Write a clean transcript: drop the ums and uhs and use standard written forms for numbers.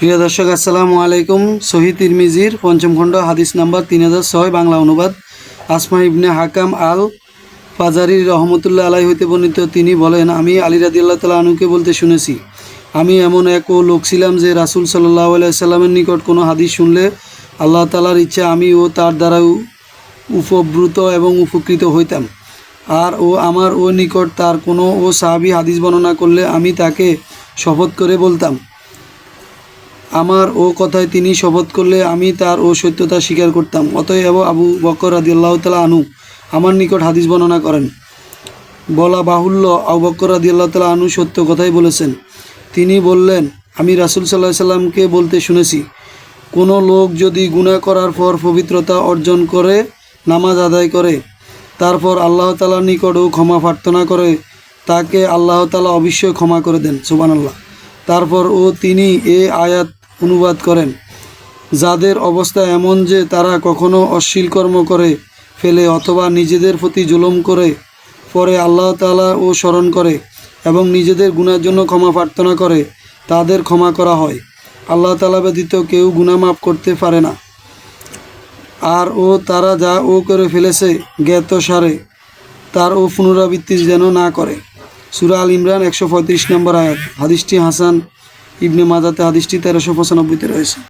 প্রিয় দর্শক আসসালামু আলাইকুম। সহিহ তিরমিজির পঞ্চম খণ্ড হাদিস নাম্বার 3006 বাংলা অনুবাদ। আসমা ইবনে হাকাম আল ফাজারি রহমতুল্লাহ আলাইহি হইতে বর্ণিত, তিনি বলেন, আমি আলী রাদিয়াল্লাহু তাআলা আনহুকে বলতে শুনেছি, আমি এমন এক লোক ছিলাম যে রাসূল সাল্লাল্লাহু আলাইহি সাল্লামের নিকট কোনো হাদিস শুনলে আল্লাহ তাআলার ইচ্ছা আমি ও তার দ্বারা উপব্রুত এবং উপকৃত হইতাম। আর আমার নিকট তার কোনো সাহাবী হাদিস বর্ণনা করলে আমি তাকে শপথ করে বলতাম, আমার কথায় তিনি শপথ করলে আমি তার সত্যতা স্বীকার করতাম। অতএব আবু বকর রাদিয়াল্লাহু তাআলা আনহু আমার নিকট হাদিস বর্ণনা করেন। বলা বাহুল্য, আবু বকর রাদিয়াল্লাহু তাআলা আনহু সত্য কথাই বলেছেন। তিনি বললেন, আমি রাসূল সাল্লাল্লাহু আলাইহি সাল্লামকে বলতে শুনেছি, কোনো লোক যদি গুনাহ করার পর পবিত্রতা অর্জন করে নামাজ আদায় করে, তারপর আল্লাহ তাআলার নিকটও ক্ষমা প্রার্থনা করে, তাকে আল্লাহ তাআলা অবশ্যই ক্ষমা করে দেন। সুবহানাল্লাহ। তারপর তিনি এ আয়াত অনুবাদ করেন, যাদের অবস্থা এমন যে তারা কখনো অশ্লীল কর্ম করে ফেলে অথবা নিজেদের প্রতি জুলুম করে পরে আল্লাহ তাআলা স্মরণ করে এবং নিজেদের গুনার জন্য ক্ষমা প্রার্থনা করে, তাদের ক্ষমা করা হয়। আল্লাহ তাআলা ব্যতীত কেউ গুনাহ মাফ করতে পারে না। আর তারা যা করে ফেলেছে জ্ঞাতসারে তার পুনরাবৃত্তি যেন না করে। সূরা আল ইমরান 135 নম্বর আয়াত। হাদিসটি হাসান, ইবনে মাজাতে হাদিসটি 1395-তে রয়েছে।